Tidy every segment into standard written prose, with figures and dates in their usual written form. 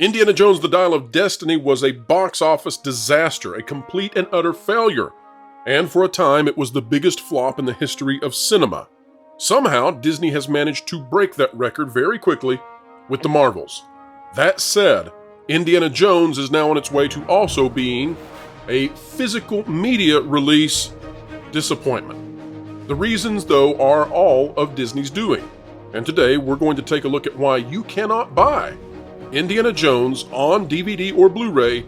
Indiana Jones: The Dial of Destiny was a box office disaster, a complete and utter failure, and for a time it was the biggest flop in the history of cinema. Somehow, Disney has managed to break that record very quickly with the Marvels. That said, Indiana Jones is now on its way to also being a physical media release disappointment. The reasons, though, are all of Disney's doing, and today we're going to take a look at why you cannot buy Indiana Jones on DVD or Blu-ray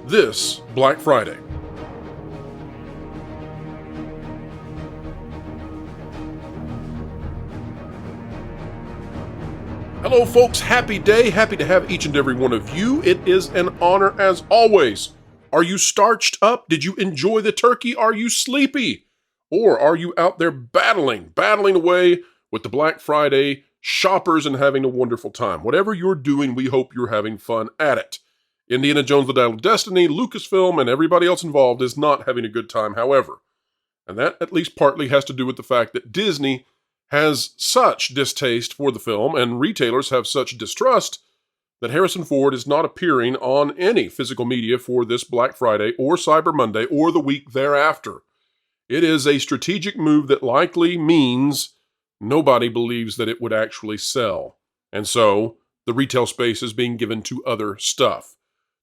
this Black Friday. Hello folks, happy day, happy to have each and every one of you. It is an honor as always. Are you starched up? Did you enjoy the turkey? Are you sleepy? Or are you out there battling away with the Black Friday shoppers and having a wonderful time? Whatever you're doing, we hope you're having fun at it. Indiana Jones: The Dial of Destiny, Lucasfilm, and everybody else involved is not having a good time, however. And that at least partly has to do with the fact that Disney has such distaste for the film and retailers have such distrust that Harrison Ford is not appearing on any physical media for this Black Friday or Cyber Monday or the week thereafter. It is a strategic move that likely means nobody believes that it would actually sell. And so the retail space is being given to other stuff.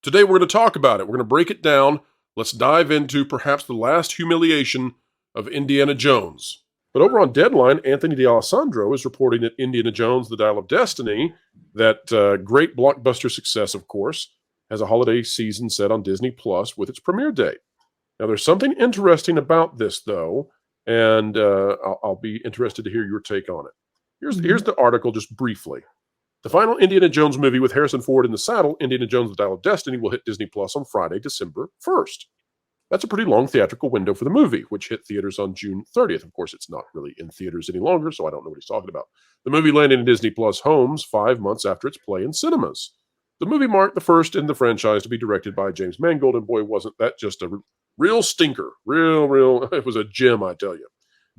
Today we're going to talk about it. We're going to break it down. Let's dive into perhaps the last humiliation of Indiana Jones. But over on Deadline, Anthony D'Alessandro is reporting that Indiana Jones: The Dial of Destiny, that great blockbuster success, of course, has a holiday season set on Disney Plus with its premiere date. Now, there's something interesting about this, though, and I'll be interested to hear your take on it. Here's the article just briefly. The final Indiana Jones movie with Harrison Ford in the saddle, Indiana Jones: The Dial of Destiny, will hit Disney Plus on Friday, December 1st. That's a pretty long theatrical window for the movie, which hit theaters on June 30th. Of course, it's not really in theaters any longer, so I don't know what he's talking about. The movie landed in Disney Plus homes 5 months after its play in cinemas. The movie marked the first in the franchise to be directed by James Mangold, and boy, wasn't that just a real stinker. Real, it was a gem, I tell you.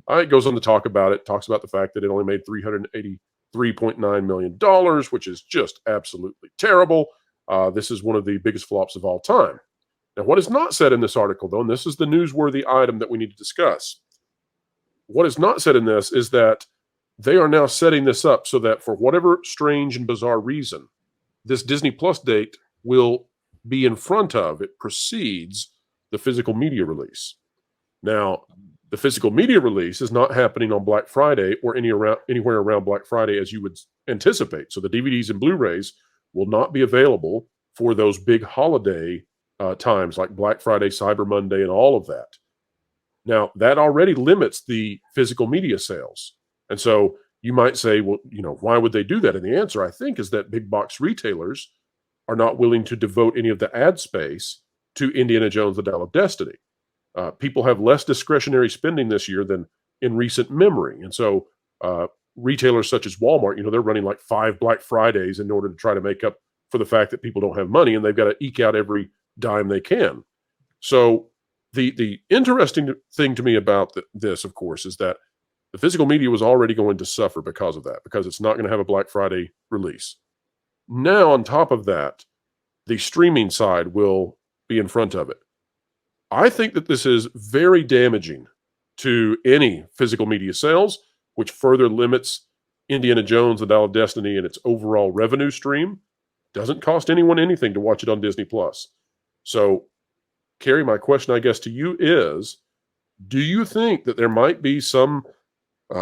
It goes on to talk about it, talks about the fact that it only made $383.9 million, which is just absolutely terrible. This is one of the biggest flops of all time. Now, what is not said in this article, though, and this is the newsworthy item that we need to discuss, what is not said in this is that they are now setting this up so that for whatever strange and bizarre reason, this Disney Plus date will be in front of, it precedes the physical media release. Now, the physical media release is not happening on Black Friday or anywhere around Black Friday as you would anticipate. So the DVDs and Blu-rays will not be available for those big holiday times like Black Friday, Cyber Monday, and all of that. Now, that already limits the physical media sales. And so you might say, well, why would they do that? And the answer, I think, is that big box retailers are not willing to devote any of the ad space to Indiana Jones: The Dial of Destiny. People have less discretionary spending this year than in recent memory. And so retailers such as Walmart, they're running like 5 Black Fridays in order to try to make up for the fact that people don't have money and they've got to eke out every dime they can. So the interesting thing to me about this, of course, is that the physical media was already going to suffer because of that, because it's not going to have a Black Friday release. Now, on top of that, the streaming side will be in front of it. I think that this is very damaging to any physical media sales, which further limits Indiana Jones: The Dial of Destiny and its overall revenue stream. Doesn't cost anyone anything to watch it on Disney Plus. So, Carrie, my question, I guess, to you is, do you think that there might be some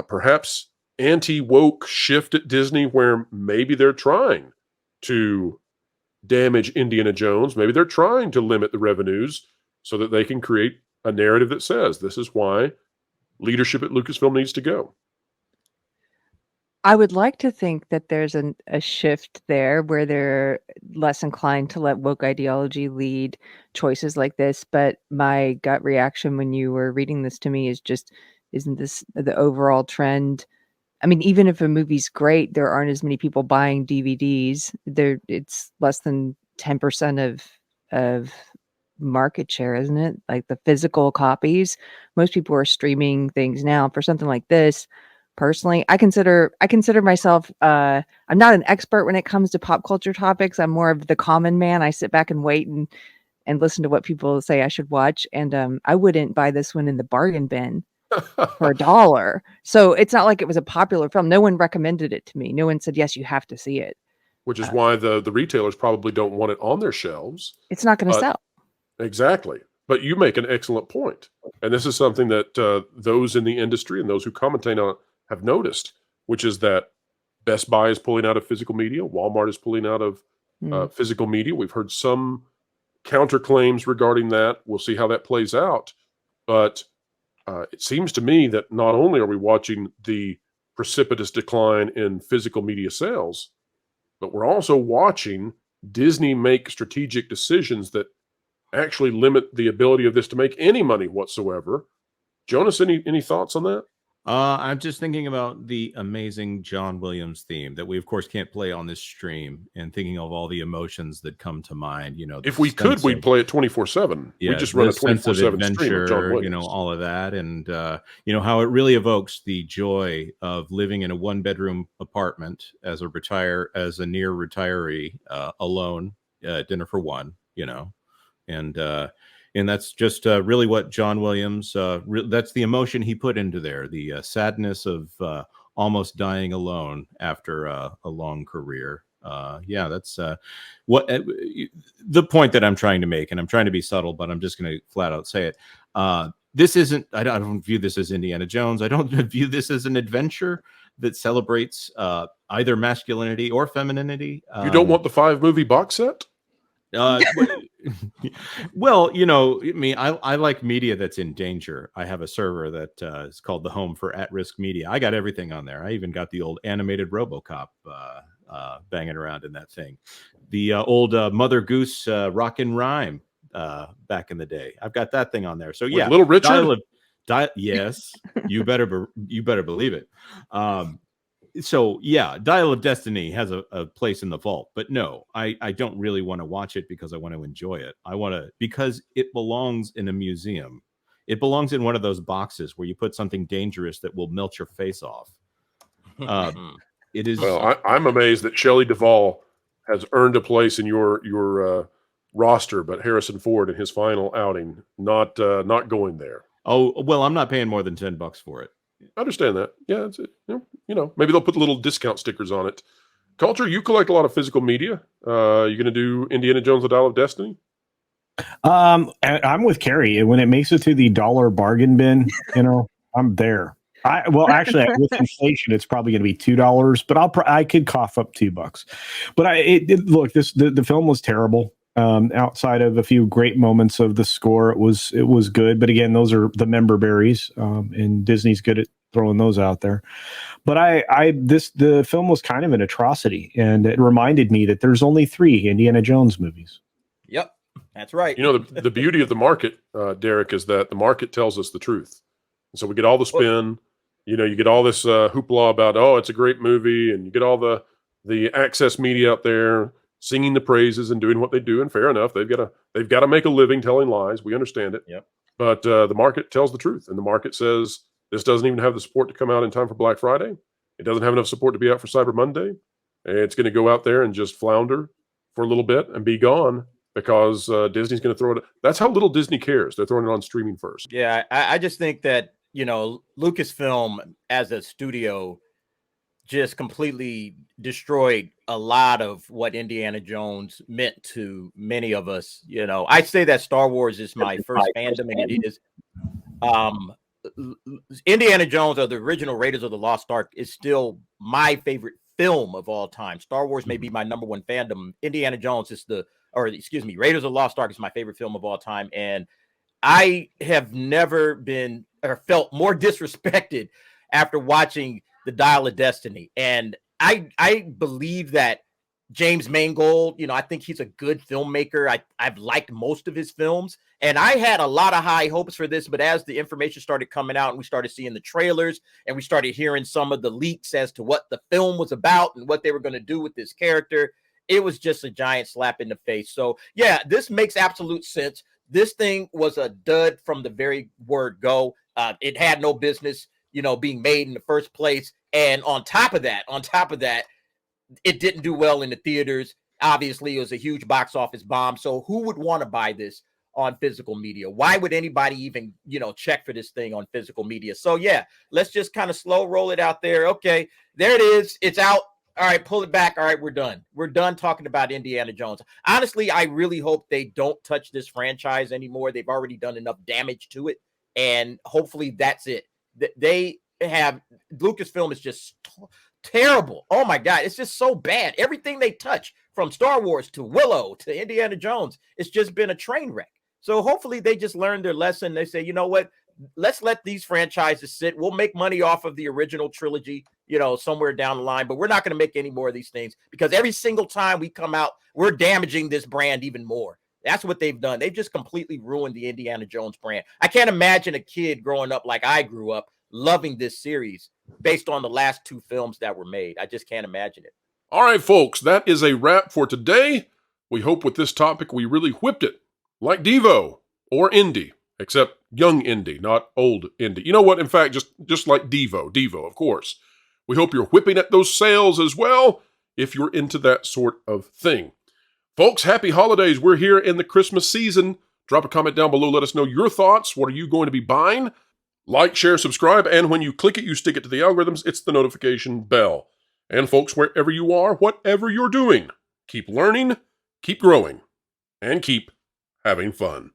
perhaps anti-woke shift at Disney where maybe they're trying to damage Indiana Jones? Maybe they're trying to limit the revenues so that they can create a narrative that says this is why leadership at Lucasfilm needs to go. I would like to think that there's a shift there where they're less inclined to let woke ideology lead choices like this. But my gut reaction when you were reading this to me is just, isn't this the overall trend? I mean, even if a movie's great, there aren't as many people buying DVDs. It's less than 10% of market share, isn't it? Like the physical copies. Most people are streaming things now. For something like this, personally. I consider myself I'm not an expert when it comes to pop culture topics. I'm more of the common man. I sit back and wait and listen to what people say I should watch. And I wouldn't buy this one in the bargain bin for $1. So it's not like it was a popular film. No one recommended it to me. No one said, yes, you have to see it. Which is why the retailers probably don't want it on their shelves. It's not going to sell. Exactly. But you make an excellent point. And this is something that those in the industry and those who commentate on it have noticed, which is that Best Buy is pulling out of physical media. Walmart is pulling out of physical media. We've heard some counterclaims regarding that. We'll see how that plays out. But it seems to me that not only are we watching the precipitous decline in physical media sales, but we're also watching Disney make strategic decisions that actually limit the ability of this to make any money whatsoever. Jonas, any thoughts on that? I'm just thinking about the amazing John Williams theme that we, of course, can't play on this stream, and thinking of all the emotions that come to mind. You know, if we could, we'd play it 24/7. Yeah, we just run a 24/7 stream of John Williams. You know, all of that, and you know how it really evokes the joy of living in a one-bedroom apartment as a near retiree, alone, dinner for one. You know, and that's just really what John Williams, that's the emotion he put into there, the sadness of almost dying alone after a long career. Yeah, that's what the point that I'm trying to make, and I'm trying to be subtle, but I'm just going to flat out say it. This isn't, I don't view this as Indiana Jones. I don't view this as an adventure that celebrates either masculinity or femininity. You don't want the 5-movie box set? Well, you know, I mean, I like media that's in danger. I have a server that is called the Home for At-Risk Media. I got everything on there. I even got the old animated RoboCop banging around in that thing. The old Mother Goose Rock and Rhyme back in the day. I've got that thing on there. So yeah, Little Richard. Yes, you better believe it. So yeah, Dial of Destiny has a place in the vault, but no, I don't really want to watch it because I want to enjoy it. I want to, because it belongs in a museum. It belongs in one of those boxes where you put something dangerous that will melt your face off. It is. Well, I'm amazed that Shelley Duvall has earned a place in your roster, but Harrison Ford in his final outing not going there. Oh well, I'm not paying more than $10 for it. I understand that. Yeah, it's, you know, maybe they'll put the little discount stickers on it. Culture, you collect a lot of physical media. You going to do Indiana Jones: The Dial of Destiny? I'm with Carrie. When it makes it to the dollar bargain bin, you know, I'm there. Actually, with inflation, it's probably going to be $2, but I could cough up $2. But look, the film was terrible. Outside of a few great moments of the score, it was good. But again, those are the member berries, and Disney's good at throwing those out there. But the film was kind of an atrocity, and it reminded me that there's only 3 Indiana Jones movies. Yep, that's right. You know, the beauty of the market, Derek, is that the market tells us the truth, and so we get all the spin. You know, you get all this hoopla about, oh, it's a great movie, and you get all the access media out there singing the praises and doing what they do, and fair enough, they've got to make a living telling lies. We understand it. Yep. But the market tells the truth, and the market says this doesn't even have the support to come out in time for Black Friday. It doesn't have enough support to be out for Cyber Monday. It's going to go out there and just flounder for a little bit and be gone because Disney's going to throw it. That's how little Disney cares. They're throwing it on streaming first. Yeah, I just think that, you know, Lucasfilm as a studio just completely destroyed a lot of what Indiana Jones meant to many of us. You know, I say that Star Wars is my first fandom, and it is. Indiana Jones, or the original Raiders of the Lost Ark, is still my favorite film of all time. Star Wars may be my number one fandom. Indiana Jones is Raiders of the Lost Ark is my favorite film of all time. And I have never been or felt more disrespected after watching The Dial of Destiny. And I believe that James Mangold, you know, I think he's a good filmmaker. I've liked most of his films, and I had a lot of high hopes for this, but as the information started coming out and we started seeing the trailers and we started hearing some of the leaks as to what the film was about and what they were going to do with this character, it was just a giant slap in the face. So yeah, this makes absolute sense. This thing was a dud from the very word go. It had no business being made in the first place. And on top of that, it didn't do well in the theaters. Obviously, it was a huge box office bomb. So who would want to buy this on physical media? Why would anybody even, check for this thing on physical media? So yeah, let's just kind of slow roll it out there. Okay, there it is. It's out. All right, pull it back. All right, we're done. We're done talking about Indiana Jones. Honestly, I really hope they don't touch this franchise anymore. They've already done enough damage to it. And hopefully that's it. They have, Lucasfilm is just terrible. Oh my God, it's just so bad. Everything they touch, from Star Wars to Willow to Indiana Jones, it's just been a train wreck. So hopefully they just learned their lesson. They say, you know what? Let's let these franchises sit. We'll make money off of the original trilogy, somewhere down the line, but we're not going to make any more of these things, because every single time we come out, we're damaging this brand even more. That's what they've done. They've just completely ruined the Indiana Jones brand. I can't imagine a kid growing up like I grew up loving this series based on the last 2 films that were made. I just can't imagine it. All right, folks, that is a wrap for today. We hope with this topic we really whipped it, like Devo or Indy, except young Indy, not old Indy. You know what? In fact, just like Devo, of course. We hope you're whipping at those sales as well, if you're into that sort of thing. Folks, happy holidays. We're here in the Christmas season. Drop a comment down below. Let us know your thoughts. What are you going to be buying? Like, share, subscribe, and when you click it, you stick it to the algorithms. It's the notification bell. And folks, wherever you are, whatever you're doing, keep learning, keep growing, and keep having fun.